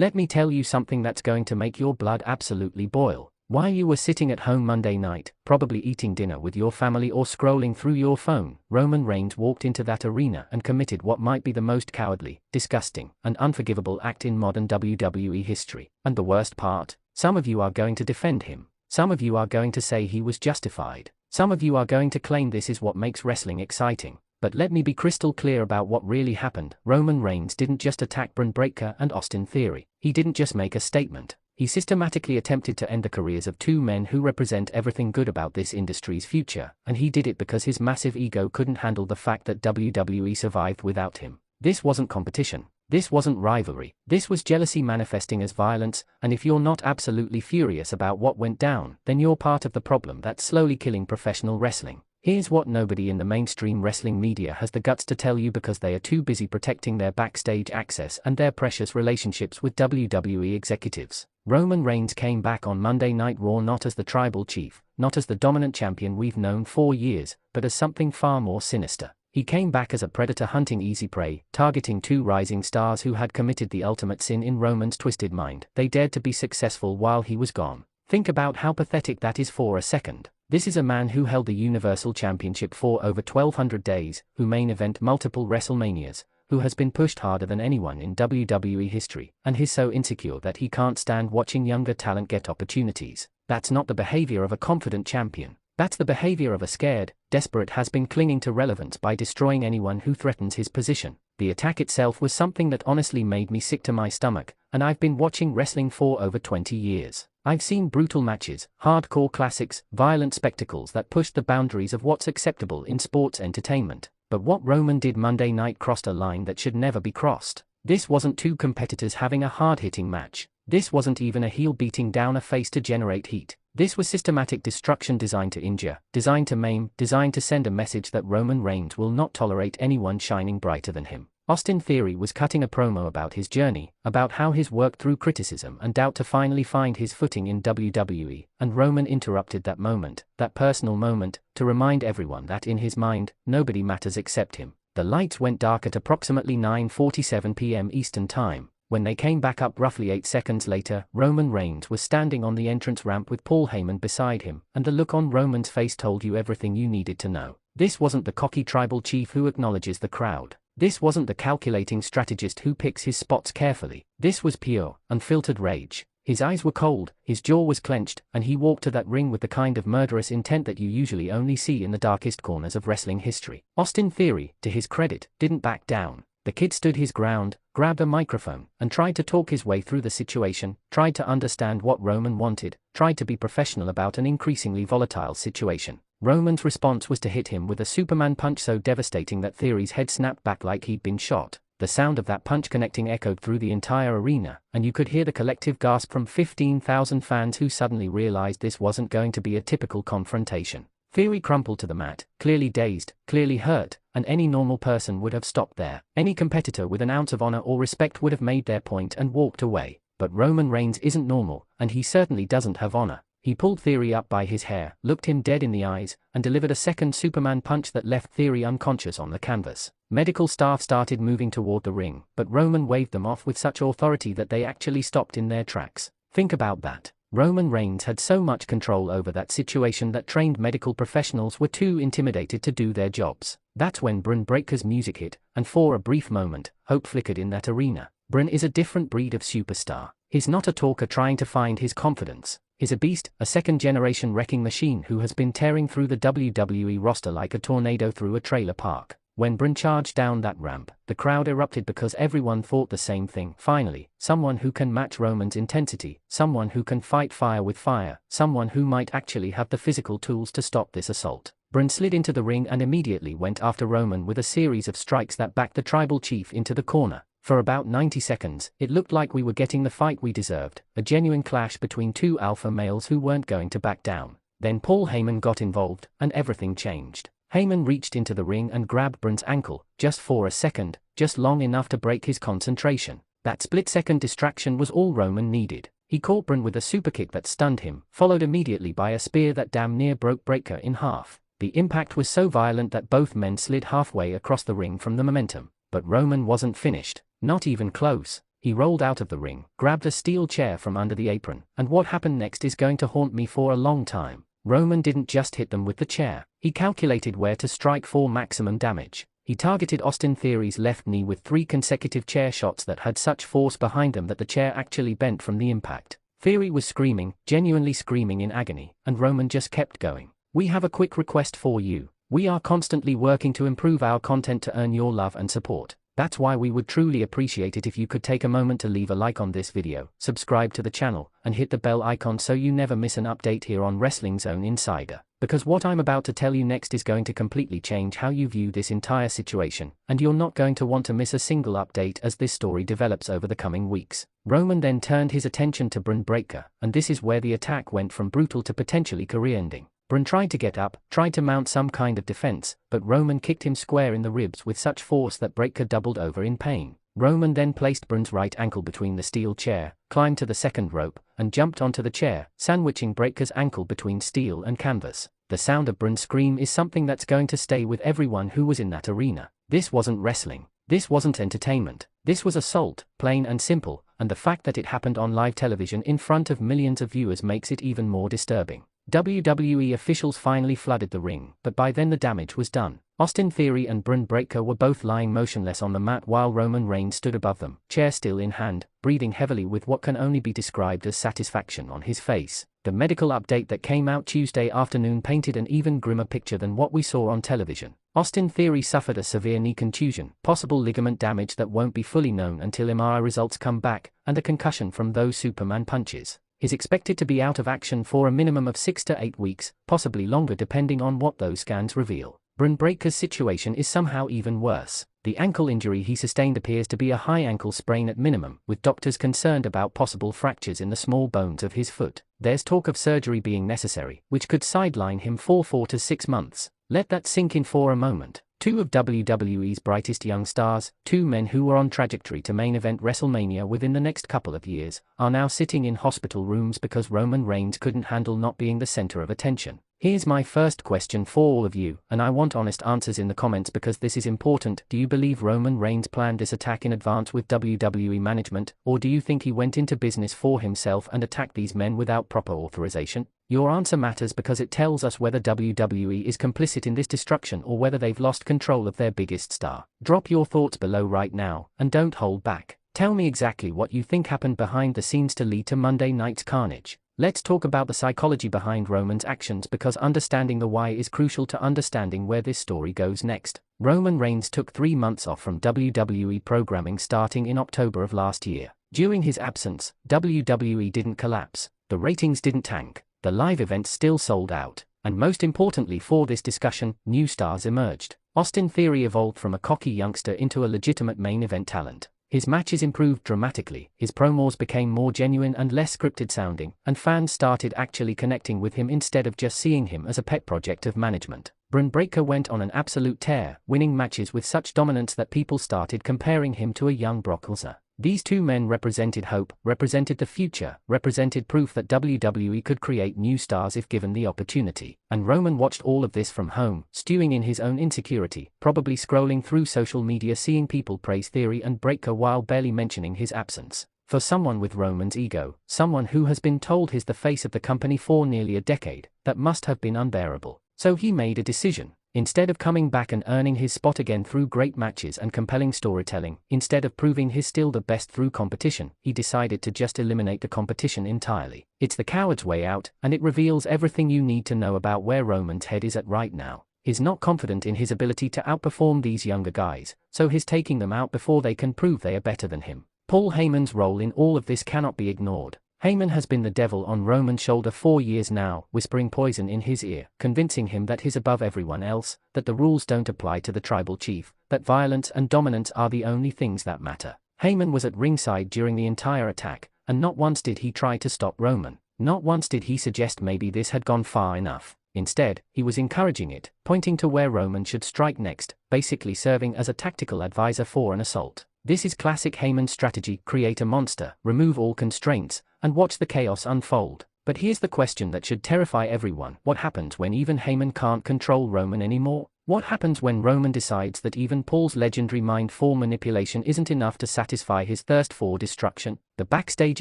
Let me tell you something that's going to make your blood absolutely boil. While you were sitting at home Monday night, probably eating dinner with your family or scrolling through your phone, Roman Reigns walked into that arena and committed what might be the most cowardly, disgusting, and unforgivable act in modern WWE history. And the worst part? Some of you are going to defend him. Some of you are going to say he was justified. Some of you are going to claim this is what makes wrestling exciting. But let me be crystal clear about what really happened. Roman Reigns didn't just attack Bron Breakker and Austin Theory. He didn't just make a statement. He systematically attempted to end the careers of two men who represent everything good about this industry's future, and he did it because his massive ego couldn't handle the fact that WWE survived without him. This wasn't competition. This wasn't rivalry. This was jealousy manifesting as violence, and if you're not absolutely furious about what went down, then you're part of the problem that's slowly killing professional wrestling. Here's what nobody in the mainstream wrestling media has the guts to tell you because they are too busy protecting their backstage access and their precious relationships with WWE executives. Roman Reigns came back on Monday Night Raw not as the tribal chief, not as the dominant champion we've known for years, but as something far more sinister. He came back as a predator hunting easy prey, targeting two rising stars who had committed the ultimate sin in Roman's twisted mind. They dared to be successful while he was gone. Think about how pathetic that is for a second. This is a man who held the Universal Championship for over 1,200 days, who main event multiple WrestleManias, who has been pushed harder than anyone in WWE history, and he's so insecure that he can't stand watching younger talent get opportunities. That's not the behavior of a confident champion. That's the behavior of a scared, desperate has-been clinging to relevance by destroying anyone who threatens his position. The attack itself was something that honestly made me sick to my stomach, and I've been watching wrestling for over 20 years. I've seen brutal matches, hardcore classics, violent spectacles that pushed the boundaries of what's acceptable in sports entertainment. But what Roman did Monday night crossed a line that should never be crossed. This wasn't two competitors having a hard-hitting match. This wasn't even a heel beating down a face to generate heat. This was systematic destruction designed to injure, designed to maim, designed to send a message that Roman Reigns will not tolerate anyone shining brighter than him. Austin Theory was cutting a promo about his journey, about how he's worked through criticism and doubt to finally find his footing in WWE, and Roman interrupted that moment, that personal moment, to remind everyone that in his mind, nobody matters except him. The lights went dark at approximately 9:47 p.m. Eastern Time. When they came back up roughly 8 seconds later, Roman Reigns was standing on the entrance ramp with Paul Heyman beside him, and the look on Roman's face told you everything you needed to know. This wasn't the cocky tribal chief who acknowledges the crowd. This wasn't the calculating strategist who picks his spots carefully. This was pure, unfiltered rage. His eyes were cold, his jaw was clenched, and he walked to that ring with the kind of murderous intent that you usually only see in the darkest corners of wrestling history. Austin Theory, to his credit, didn't back down. The kid stood his ground, grabbed a microphone, and tried to talk his way through the situation, tried to understand what Roman wanted, tried to be professional about an increasingly volatile situation. Roman's response was to hit him with a Superman punch so devastating that Theory's head snapped back like he'd been shot. The sound of that punch connecting echoed through the entire arena, and you could hear the collective gasp from 15,000 fans who suddenly realized this wasn't going to be a typical confrontation. Theory crumpled to the mat, clearly dazed, clearly hurt, and any normal person would have stopped there. Any competitor with an ounce of honor or respect would have made their point and walked away. But Roman Reigns isn't normal, and he certainly doesn't have honor. He pulled Theory up by his hair, looked him dead in the eyes, and delivered a second Superman punch that left Theory unconscious on the canvas. Medical staff started moving toward the ring, but Roman waved them off with such authority that they actually stopped in their tracks. Think about that. Roman Reigns had so much control over that situation that trained medical professionals were too intimidated to do their jobs. That's when Bron Breakker's music hit, and for a brief moment, hope flickered in that arena. Bron is a different breed of superstar. He's not a talker trying to find his confidence. He's a beast, a second-generation wrecking machine who has been tearing through the WWE roster like a tornado through a trailer park. When Bron charged down that ramp, the crowd erupted because everyone thought the same thing. Finally, someone who can match Roman's intensity, someone who can fight fire with fire, someone who might actually have the physical tools to stop this assault. Bron slid into the ring and immediately went after Roman with a series of strikes that backed the tribal chief into the corner. For about 90 seconds, it looked like we were getting the fight we deserved, a genuine clash between two alpha males who weren't going to back down. Then Paul Heyman got involved, and everything changed. Heyman reached into the ring and grabbed Bron's ankle, just for a second, just long enough to break his concentration. That split-second distraction was all Roman needed. He caught Bron with a superkick that stunned him, followed immediately by a spear that damn near broke Breakker in half. The impact was so violent that both men slid halfway across the ring from the momentum. But Roman wasn't finished. Not even close. He rolled out of the ring, grabbed a steel chair from under the apron, and what happened next is going to haunt me for a long time. Roman didn't just hit them with the chair. He calculated where to strike for maximum damage. He targeted Austin Theory's left knee with 3 consecutive chair shots that had such force behind them that the chair actually bent from the impact. Theory was screaming, genuinely screaming in agony, and Roman just kept going. We have a quick request for you. We are constantly working to improve our content to earn your love and support. That's why we would truly appreciate it if you could take a moment to leave a like on this video, subscribe to the channel, and hit the bell icon so you never miss an update here on Wrestling Zone Insider. Because what I'm about to tell you next is going to completely change how you view this entire situation, and you're not going to want to miss a single update as this story develops over the coming weeks. Roman then turned his attention to Bron Breakker, and this is where the attack went from brutal to potentially career-ending. Bron tried to get up, tried to mount some kind of defense, but Roman kicked him square in the ribs with such force that Breakker doubled over in pain. Roman then placed Bron's right ankle between the steel chair, climbed to the second rope, and jumped onto the chair, sandwiching Breakker's ankle between steel and canvas. The sound of Bron's scream is something that's going to stay with everyone who was in that arena. This wasn't wrestling. This wasn't entertainment. This was assault, plain and simple, and the fact that it happened on live television in front of millions of viewers makes it even more disturbing. WWE officials finally flooded the ring, but by then the damage was done. Austin Theory and Bron Breakker were both lying motionless on the mat while Roman Reigns stood above them, chair still in hand, breathing heavily with what can only be described as satisfaction on his face. The medical update that came out Tuesday afternoon painted an even grimmer picture than what we saw on television. Austin Theory suffered a severe knee contusion, possible ligament damage that won't be fully known until MRI results come back, and a concussion from those Superman punches. He's expected to be out of action for a minimum of 6 to 8 weeks, possibly longer depending on what those scans reveal. Bron Breakker's situation is somehow even worse. The ankle injury he sustained appears to be a high ankle sprain at minimum, with doctors concerned about possible fractures in the small bones of his foot. There's talk of surgery being necessary, which could sideline him for 4 to 6 months. Let that sink in for a moment. 2 of WWE's brightest young stars, 2 men who were on trajectory to main event WrestleMania within the next couple of years, are now sitting in hospital rooms because Roman Reigns couldn't handle not being the center of attention. Here's my first question for all of you, and I want honest answers in the comments because this is important. Do you believe Roman Reigns planned this attack in advance with WWE management, or do you think he went into business for himself and attacked these men without proper authorization? Your answer matters because it tells us whether WWE is complicit in this destruction or whether they've lost control of their biggest star. Drop your thoughts below right now, and don't hold back. Tell me exactly what you think happened behind the scenes to lead to Monday night's carnage. Let's talk about the psychology behind Roman's actions because understanding the why is crucial to understanding where this story goes next. Roman Reigns took 3 months off from WWE programming starting in October of last year. During his absence, WWE didn't collapse, the ratings didn't tank, the live events still sold out, and most importantly for this discussion, new stars emerged. Austin Theory evolved from a cocky youngster into a legitimate main event talent. His matches improved dramatically, his promos became more genuine and less scripted sounding, and fans started actually connecting with him instead of just seeing him as a pet project of management. Bron Breakker went on an absolute tear, winning matches with such dominance that people started comparing him to a young Brock Lesnar. These 2 men represented hope, represented the future, represented proof that WWE could create new stars if given the opportunity. And Roman watched all of this from home, stewing in his own insecurity, probably scrolling through social media seeing people praise Theory and Breakker while barely mentioning his absence. For someone with Roman's ego, someone who has been told he's the face of the company for nearly a decade, that must have been unbearable. So he made a decision. Instead of coming back and earning his spot again through great matches and compelling storytelling, instead of proving he's still the best through competition, he decided to just eliminate the competition entirely. It's the coward's way out, and it reveals everything you need to know about where Roman's head is at right now. He's not confident in his ability to outperform these younger guys, so he's taking them out before they can prove they are better than him. Paul Heyman's role in all of this cannot be ignored. Heyman has been the devil on Roman's shoulder for years now, whispering poison in his ear, convincing him that he's above everyone else, that the rules don't apply to the tribal chief, that violence and dominance are the only things that matter. Heyman was at ringside during the entire attack, and not once did he try to stop Roman. Not once did he suggest maybe this had gone far enough. Instead, he was encouraging it, pointing to where Roman should strike next, basically serving as a tactical advisor for an assault. This is classic Heyman strategy: create a monster, remove all constraints, and watch the chaos unfold. But here's the question that should terrify everyone: what happens when even Heyman can't control Roman anymore? What happens when Roman decides that even Paul's legendary mind form manipulation isn't enough to satisfy his thirst for destruction? The backstage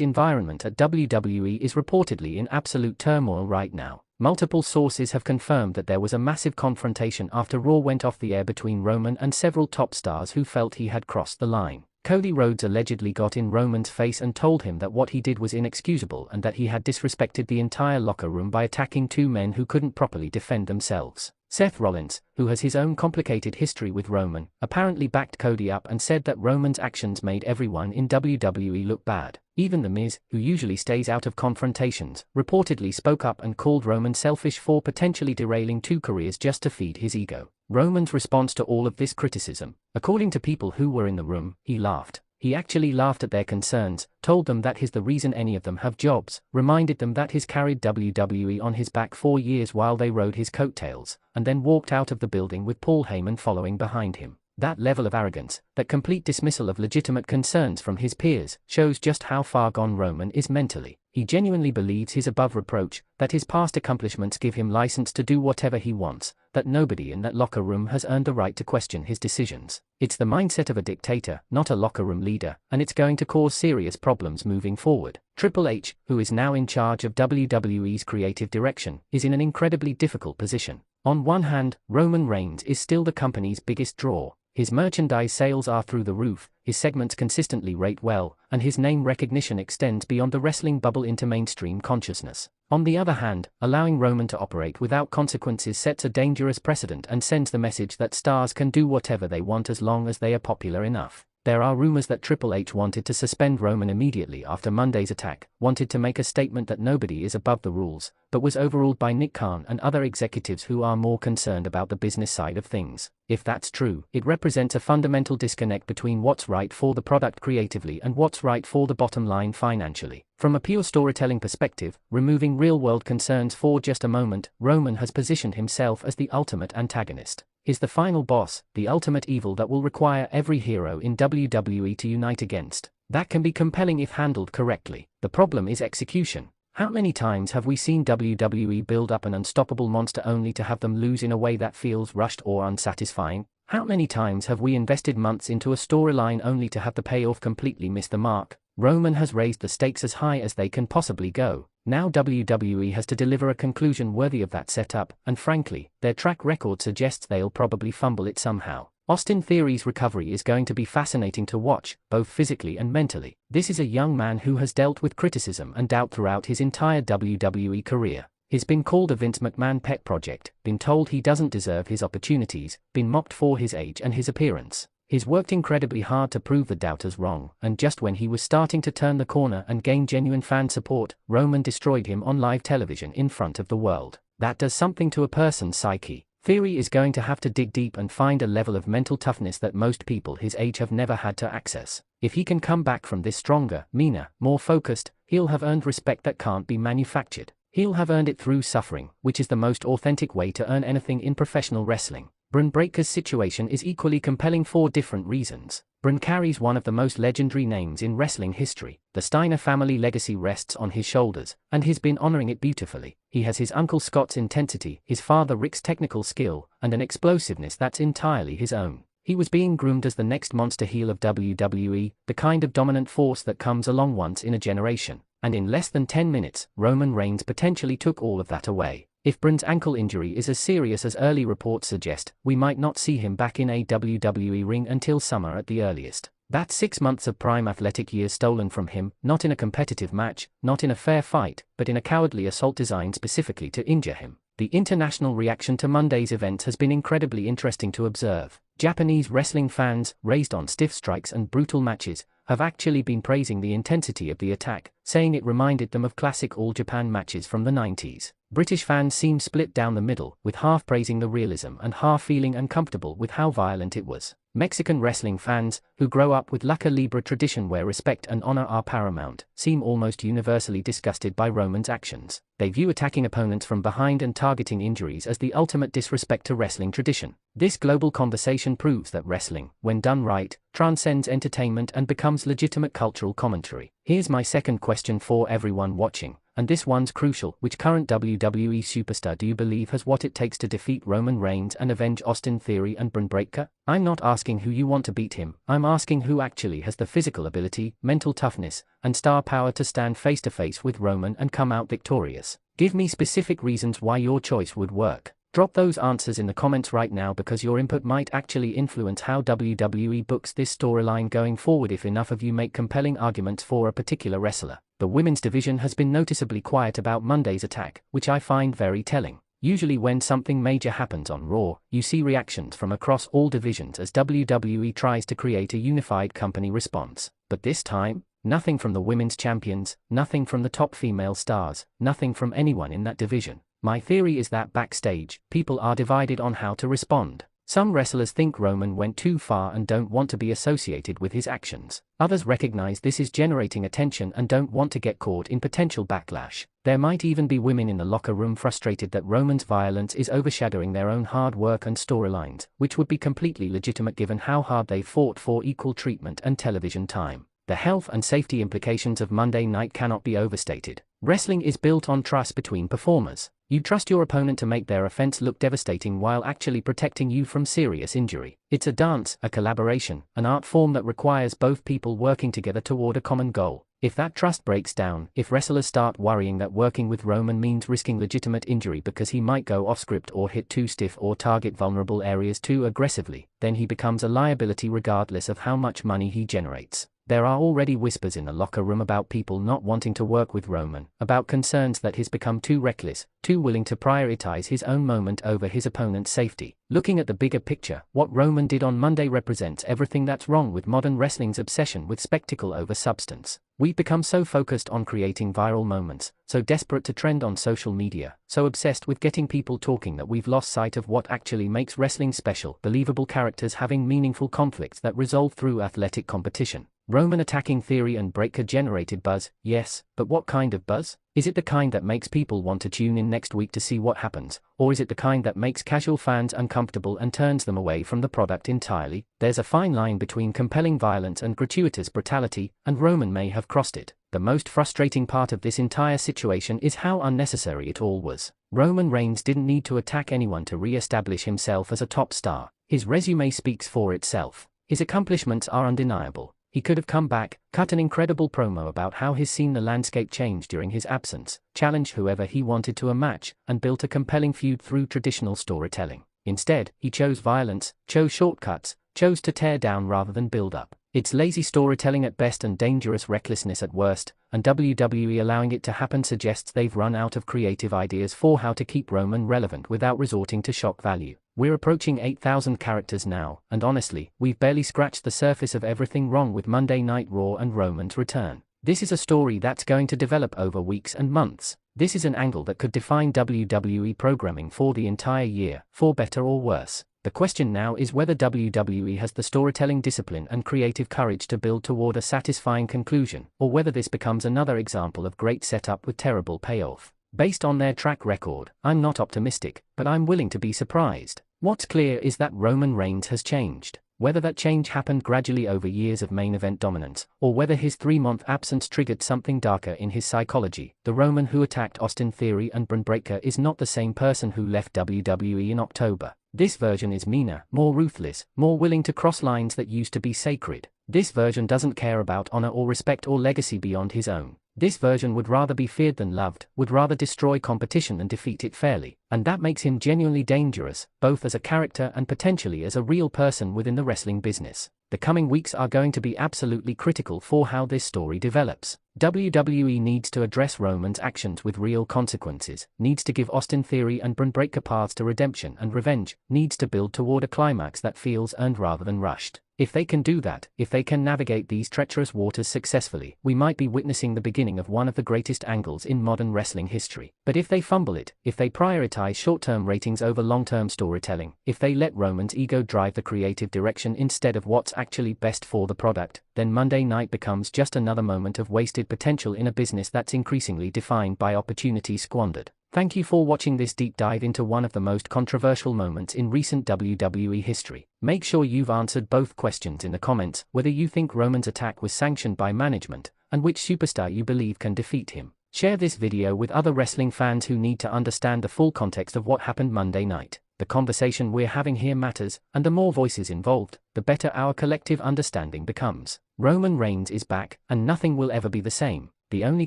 environment at WWE is reportedly in absolute turmoil right now. Multiple sources have confirmed that there was a massive confrontation after Raw went off the air between Roman and several top stars who felt he had crossed the line. Cody Rhodes allegedly got in Roman's face and told him that what he did was inexcusable and that he had disrespected the entire locker room by attacking two men who couldn't properly defend themselves. Seth Rollins, who has his own complicated history with Roman, apparently backed Cody up and said that Roman's actions made everyone in WWE look bad. Even The Miz, who usually stays out of confrontations, reportedly spoke up and called Roman selfish for potentially derailing two careers just to feed his ego. Roman's response to all of this criticism, according to people who were in the room, he laughed. He actually laughed at their concerns, told them that he's the reason any of them have jobs, reminded them that he's carried WWE on his back 4 years while they rode his coattails, and then walked out of the building with Paul Heyman following behind him. That level of arrogance, that complete dismissal of legitimate concerns from his peers, shows just how far gone Roman is mentally. He genuinely believes he's above reproach, that his past accomplishments give him license to do whatever he wants, that nobody in that locker room has earned the right to question his decisions. It's the mindset of a dictator, not a locker room leader, and it's going to cause serious problems moving forward. Triple H, who is now in charge of WWE's creative direction, is in an incredibly difficult position. On one hand, Roman Reigns is still the company's biggest draw. His merchandise sales are through the roof, his segments consistently rate well, and his name recognition extends beyond the wrestling bubble into mainstream consciousness. On the other hand, allowing Roman to operate without consequences sets a dangerous precedent and sends the message that stars can do whatever they want as long as they are popular enough. There are rumors that Triple H wanted to suspend Roman immediately after Monday's attack, wanted to make a statement that nobody is above the rules, but was overruled by Nick Khan and other executives who are more concerned about the business side of things. If that's true, it represents a fundamental disconnect between what's right for the product creatively and what's right for the bottom line financially. From a pure storytelling perspective, removing real-world concerns for just a moment, Roman has positioned himself as the ultimate antagonist. He's the final boss, the ultimate evil that will require every hero in WWE to unite against. That can be compelling if handled correctly. The problem is execution. How many times have we seen WWE build up an unstoppable monster only to have them lose in a way that feels rushed or unsatisfying? How many times have we invested months into a storyline only to have the payoff completely miss the mark? Roman has raised the stakes as high as they can possibly go. Now WWE has to deliver a conclusion worthy of that setup, and frankly, their track record suggests they'll probably fumble it somehow. Austin Theory's recovery is going to be fascinating to watch, both physically and mentally. This is a young man who has dealt with criticism and doubt throughout his entire WWE career. He's been called a Vince McMahon pet project, been told he doesn't deserve his opportunities, been mocked for his age and his appearance. He's worked incredibly hard to prove the doubters wrong, and just when he was starting to turn the corner and gain genuine fan support, Roman destroyed him on live television in front of the world. That does something to a person's psyche. Theory is going to have to dig deep and find a level of mental toughness that most people his age have never had to access. If he can come back from this stronger, meaner, more focused, he'll have earned respect that can't be manufactured. He'll have earned it through suffering, which is the most authentic way to earn anything in professional wrestling. Bron Breakker's situation is equally compelling for different reasons. Bron carries one of the most legendary names in wrestling history. The Steiner family legacy rests on his shoulders, and he's been honoring it beautifully. He has his uncle Scott's intensity, his father Rick's technical skill, and an explosiveness that's entirely his own. He was being groomed as the next monster heel of WWE, the kind of dominant force that comes along once in a generation. And in less than 10 minutes, Roman Reigns potentially took all of that away. If Bron's ankle injury is as serious as early reports suggest, we might not see him back in a WWE ring until summer at the earliest. That's 6 months of prime athletic years stolen from him, not in a competitive match, not in a fair fight, but in a cowardly assault designed specifically to injure him. The international reaction to Monday's events has been incredibly interesting to observe. Japanese wrestling fans, raised on stiff strikes and brutal matches, have actually been praising the intensity of the attack, saying it reminded them of classic All Japan matches from the 90s. British fans seemed split down the middle, with half praising the realism and half feeling uncomfortable with how violent it was. Mexican wrestling fans, who grow up with Lucha Libre tradition where respect and honor are paramount, seem almost universally disgusted by Roman's actions. They view attacking opponents from behind and targeting injuries as the ultimate disrespect to wrestling tradition. This global conversation proves that wrestling, when done right, transcends entertainment and becomes legitimate cultural commentary. Here's my second question for everyone watching, and this one's crucial. Which current WWE superstar do you believe has what it takes to defeat Roman Reigns and avenge Austin Theory and Bron Breakker? I'm not asking who you want to beat him, I'm asking who actually has the physical ability, mental toughness, and star power to stand face to face with Roman and come out victorious. Give me specific reasons why your choice would work. Drop those answers in the comments right now, because your input might actually influence how WWE books this storyline going forward if enough of you make compelling arguments for a particular wrestler. The women's division has been noticeably quiet about Monday's attack, which I find very telling. Usually when something major happens on Raw, you see reactions from across all divisions as WWE tries to create a unified company response. But this time, nothing from the women's champions, nothing from the top female stars, nothing from anyone in that division. My theory is that backstage, people are divided on how to respond. Some wrestlers think Roman went too far and don't want to be associated with his actions. Others recognize this is generating attention and don't want to get caught in potential backlash. There might even be women in the locker room frustrated that Roman's violence is overshadowing their own hard work and storylines, which would be completely legitimate given how hard they fought for equal treatment and television time. The health and safety implications of Monday Night cannot be overstated. Wrestling is built on trust between performers. You trust your opponent to make their offense look devastating while actually protecting you from serious injury. It's a dance, a collaboration, an art form that requires both people working together toward a common goal. If that trust breaks down, if wrestlers start worrying that working with Roman means risking legitimate injury because he might go off script or hit too stiff or target vulnerable areas too aggressively, then he becomes a liability regardless of how much money he generates. There are already whispers in the locker room about people not wanting to work with Roman, about concerns that he's become too reckless, too willing to prioritize his own moment over his opponent's safety. Looking at the bigger picture, what Roman did on Monday represents everything that's wrong with modern wrestling's obsession with spectacle over substance. We've become so focused on creating viral moments, so desperate to trend on social media, so obsessed with getting people talking that we've lost sight of what actually makes wrestling special: believable characters having meaningful conflicts that resolve through athletic competition. Roman attacking Theory and Breakker generated buzz, yes, but what kind of buzz? Is it the kind that makes people want to tune in next week to see what happens, or is it the kind that makes casual fans uncomfortable and turns them away from the product entirely? There's a fine line between compelling violence and gratuitous brutality, and Roman may have crossed it. The most frustrating part of this entire situation is how unnecessary it all was. Roman Reigns didn't need to attack anyone to re-establish himself as a top star. His resume speaks for itself. His accomplishments are undeniable. He could have come back, cut an incredible promo about how he's seen the landscape change during his absence, challenged whoever he wanted to a match, and built a compelling feud through traditional storytelling. Instead, he chose violence, chose shortcuts, chose to tear down rather than build up. It's lazy storytelling at best and dangerous recklessness at worst, and WWE allowing it to happen suggests they've run out of creative ideas for how to keep Roman relevant without resorting to shock value. We're approaching 8,000 characters now, and honestly, we've barely scratched the surface of everything wrong with Monday Night Raw and Roman's return. This is a story that's going to develop over weeks and months. This is an angle that could define WWE programming for the entire year, for better or worse. The question now is whether WWE has the storytelling discipline and creative courage to build toward a satisfying conclusion, or whether this becomes another example of great setup with terrible payoff. Based on their track record, I'm not optimistic, but I'm willing to be surprised. What's clear is that Roman Reigns has changed. Whether that change happened gradually over years of main event dominance, or whether his 3-month absence triggered something darker in his psychology, the Roman who attacked Austin Theory and Bron Breakker is not the same person who left WWE in October. This version is meaner, more ruthless, more willing to cross lines that used to be sacred. This version doesn't care about honor or respect or legacy beyond his own. This version would rather be feared than loved, would rather destroy competition and defeat it fairly. And that makes him genuinely dangerous, both as a character and potentially as a real person within the wrestling business. The coming weeks are going to be absolutely critical for how this story develops. WWE needs to address Roman's actions with real consequences, needs to give Austin Theory and Bron Breakker paths to redemption and revenge, needs to build toward a climax that feels earned rather than rushed. If they can do that, if they can navigate these treacherous waters successfully, we might be witnessing the beginning of one of the greatest angles in modern wrestling history. But if they fumble it, if they prioritize short-term ratings over long-term storytelling, if they let Roman's ego drive the creative direction instead of what's actually best for the product, then Monday Night becomes just another moment of wasted potential in a business that's increasingly defined by opportunity squandered. Thank you for watching this deep dive into one of the most controversial moments in recent WWE history. Make sure you've answered both questions in the comments, whether you think Roman's attack was sanctioned by management, and which superstar you believe can defeat him. Share this video with other wrestling fans who need to understand the full context of what happened Monday night. The conversation we're having here matters, and the more voices involved, the better our collective understanding becomes. Roman Reigns is back, and nothing will ever be the same. The only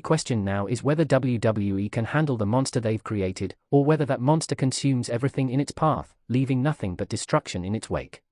question now is whether WWE can handle the monster they've created, or whether that monster consumes everything in its path, leaving nothing but destruction in its wake.